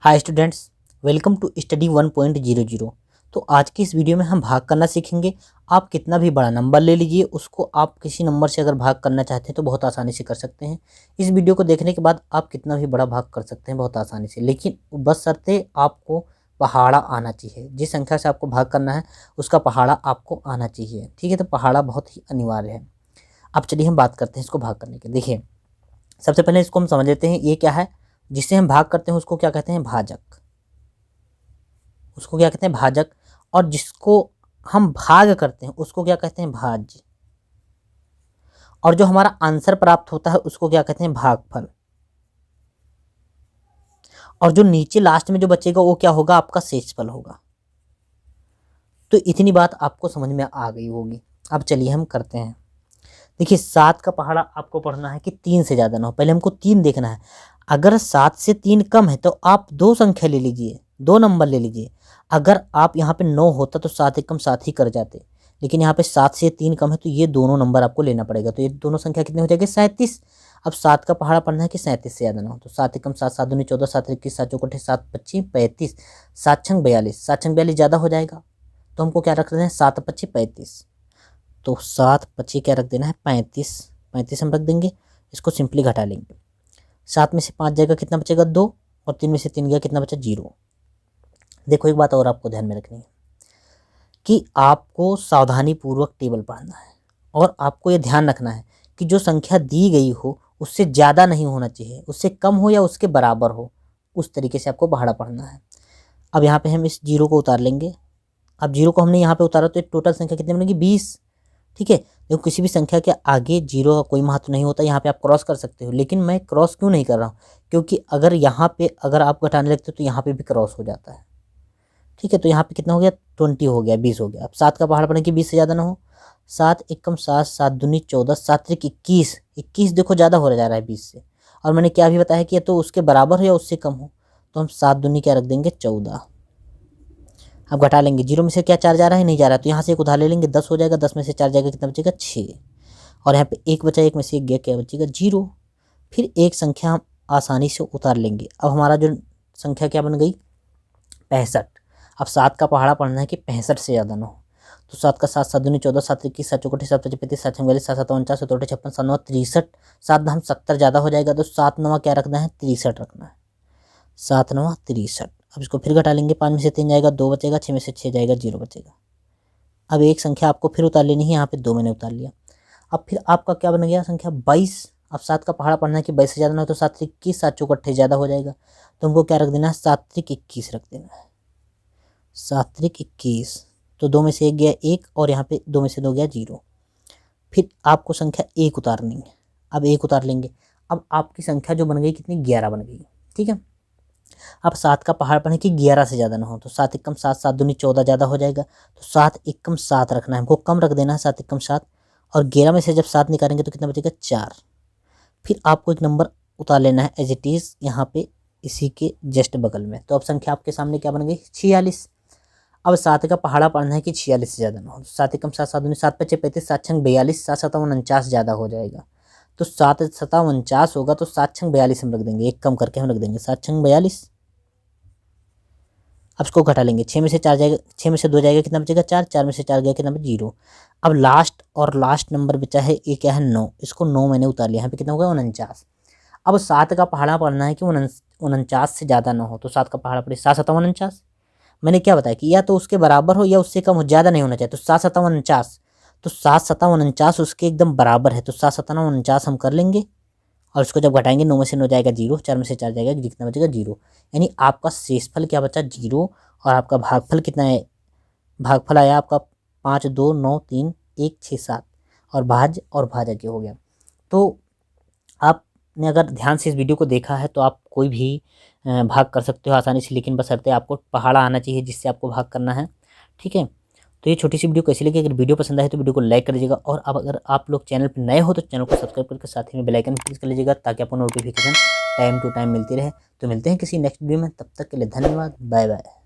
Hi students, welcome to study 1.00। तो आज की इस वीडियो में हम भाग करना सीखेंगे। आप कितना भी बड़ा नंबर ले लीजिए, उसको आप किसी नंबर से अगर भाग करना चाहते हैं तो बहुत आसानी से कर सकते हैं। इस वीडियो को देखने के बाद आप कितना भी बड़ा भाग कर सकते हैं बहुत आसानी से, लेकिन बस शर्ते आपको पहाड़ा आना चाहिए। जिस संख्या से आपको भाग करना है उसका पहाड़ा आपको आना चाहिए, ठीक है। तो पहाड़ा बहुत ही अनिवार्य है। अब चलिए हम बात करते हैं इसको भाग करने के। देखिए, सबसे पहले इसको हम समझ लेते हैं, ये क्या है। जिससे हम भाग करते हैं उसको क्या कहते हैं? भाजक। उसको क्या कहते हैं? भाजक। और जिसको हम भाग करते हैं उसको क्या कहते हैं? भाज्य। और जो हमारा आंसर प्राप्त होता है उसको क्या कहते हैं? भागफल। और जो नीचे लास्ट में जो बचेगा वो क्या होगा? आपका शेषफल होगा। तो इतनी बात आपको समझ में आ गई होगी। अब चलिए हम करते हैं। देखिए, 7 का पहाड़ा आपको पढ़ना है कि 3 से ज़्यादा ना हो। पहले हमको 3 देखना है। अगर 7 से 3 कम है तो आप 2 संख्या ले लीजिए, 2 नंबर ले लीजिए। अगर आप यहाँ पे 9 होता तो 7 एकम 7 ही कर जाते, लेकिन यहाँ पे 7 से 3 कम है तो ये दोनों नंबर आपको लेना पड़ेगा। तो ये दोनों संख्या कितने हो जाएंगे? 37। अब 7 का पहाड़ा पढ़ना है कि 37 से ज़्यादा ना हो। तो 7 एकम 7, 7 दूनी 14, 7 21, 7 चौकटे 7 25 35, 7 छंग 42। 7 छंग 42 ज़्यादा हो जाएगा, तो हमको क्या रख देना है? 7 25 35। तो 7 25 क्या रख देना है? 35। 35 हम रख देंगे। इसको सिंपली घटा लेंगे। 7 में से 5 जाएगा, कितना बचेगा? 2। और 3 में से 3 गया, कितना बचा? 0। देखो, एक बात और आपको ध्यान में रखनी है कि आपको सावधानी पूर्वक टेबल पढ़ना है और आपको ये ध्यान रखना है कि जो संख्या दी गई हो उससे ज़्यादा नहीं होना चाहिए, उससे कम हो या उसके बराबर हो। उस तरीके से आपको पहाड़ा पढ़ना है। अब यहाँ पे हम इस 0 को उतार लेंगे। अब 0 को हमने यहाँ पे उतारा तो टोटल संख्या कितनी बनेगी? 20। ठीक है। देखो, किसी भी संख्या के आगे 0 का कोई महत्व नहीं होता। यहाँ पे आप क्रॉस कर सकते हो, लेकिन मैं क्रॉस क्यों नहीं कर रहा हूँ? क्योंकि अगर यहाँ पे अगर आप घटाने लगते हो तो यहाँ पे भी क्रॉस हो जाता है। ठीक है। तो यहाँ पे कितना हो गया? 20 हो गया, 20 हो गया। अब 7 का पहाड़ पड़ने की 20 से ज़्यादा ना हो। 7 एकम 7, 7 दूनी 14, 7 त्रिक 21। 21 देखो ज़्यादा हो जा रहा है 20 से। और मैंने क्या भी बताया कि या तो उसके बराबर हो या उससे कम हो। तो हम 7 दूनी क्या रख देंगे? 14। अब घटा लेंगे। 0 में से क्या 4 जा रहा है? नहीं जा रहा। तो यहाँ से एक उधार ले लेंगे, 10 हो जाएगा। 10 में से 4 जाएगा, कितना बचेगा? 6। और यहाँ पे 1 बचा, 1 में से 1 गया, क्या बचेगा? 0। फिर एक संख्या हम आसानी से उतार लेंगे। अब हमारा जो संख्या क्या बन गई? 65। अब 7 का पहाड़ा पढ़ना है कि 65 से ज़्यादा ना हो। तो 7 का 7, 7 दूनी 14, 7 21, 7 चौकटे 7 25 35, 7 42, 7 49, 7 56, 7 9 63। 7 हम 70 ज़्यादा हो जाएगा, तो 7 9 क्या रखना है? 63 रखना है। 7 9 63। अब इसको फिर घटा लेंगे। 5 में से 3 जाएगा, 2 बचेगा। 6 में से 6 जाएगा, 0 बचेगा। अब एक संख्या आपको फिर उतार लेनी है। यहाँ पे 2 मैंने उतार लिया। अब फिर आपका क्या बन गया? संख्या 22। अब 7 का पहाड़ा पढ़ना है कि 22 से ज़्यादा ना हो। तो 7 21, 7 चौकटे ज़्यादा हो जाएगा, तो हमको क्या रख देना है? 7 21 रख देना है। 7 21। तो 2 में से 1 गया, 1। और यहाँ पे 2 में से 2 गया, 0। फिर आपको संख्या 1 उतारनी है। अब 1 उतार लेंगे। अब आपकी संख्या जो बन गई कितनी? 11 बन गई। ठीक है। अब 7 का पहाड़ पढ़ने की 11 से ज़्यादा ना हो। तो 7 एकम 7, 7 दूनी 14 ज़्यादा हो जाएगा। तो 7 एकम 7 रखना है, हमको कम रख देना है। 7 एकम 7। और 11 में से जब 7 निकालेंगे तो कितना बचेगा? 4। फिर आपको एक नंबर उतार लेना है एज इट इज़ यहाँ पे, इसी के जस्ट बगल में। तो अब संख्या आपके सामने क्या बन गई? 46। अब 7 का पहाड़ा पढ़ना है कि 46 से ज़्यादा ना हो। 7 एकम 7, 7 दूनी 7 पच्चे 35, 7 छंग 42, 7 7 49 ज़्यादा हो जाएगा। तो 7 7 49 होगा, तो 7 छंग 42 हम रख देंगे। एक कम करके हम रख देंगे 7 छंग 42। अब इसको घटा लेंगे। 6 में से 4 जाएगा, 6 में से 2 जाएगा, कितना बचेगा? 4। 4 में से 4 गया, कितना बचा? 0। अब लास्ट नंबर बचा है, ये क्या है? 9। इसको 9 मैंने उतार लिया। यहाँ पे कितना होगा? 49। अब 7 का पहाड़ा पढ़ना है कि 49 से ज़्यादा ना हो। तो 7 का पहाड़ा पढ़े 7 7 49। मैंने क्या बताया कि या तो उसके बराबर हो या उससे कम हो, ज़्यादा नहीं होना चाहिए। तो 7 7 49। तो 7 7 49 उसके एकदम बराबर है। तो 7 7 49 हम कर लेंगे। और इसको जब घटाएंगे, 9 में से 9 जाएगा, 0। 4 में से 4 जाएगा, कितना बचेगा? 0। यानी आपका शेषफल क्या बचा? 0। और आपका भागफल कितना है? भागफल आया आपका 5 2 9 3 1 6 7। और भाज्य और भाजक हो गया। तो आपने अगर ध्यान से इस वीडियो को देखा है तो आप कोई भी भाग कर सकते हो आसानी से, लेकिन बशर्ते आपको पहाड़ा आना चाहिए जिससे आपको भाग करना है। ठीक है। तो ये छोटी सी वीडियो कैसी लगी? अगर वीडियो पसंद आए तो वीडियो को लाइक कर लीजिएगा। और अब अगर आप लोग चैनल पर नए हो तो चैनल को सब्सक्राइब करके साथ ही में बेल आइकन प्रेस कर लीजिएगा, ताकि आपको नोटिफिकेशन टाइम टू टाइम मिलती रहे। तो मिलते हैं किसी नेक्स्ट वीडियो में, तब तक के लिए धन्यवाद। Bye bye.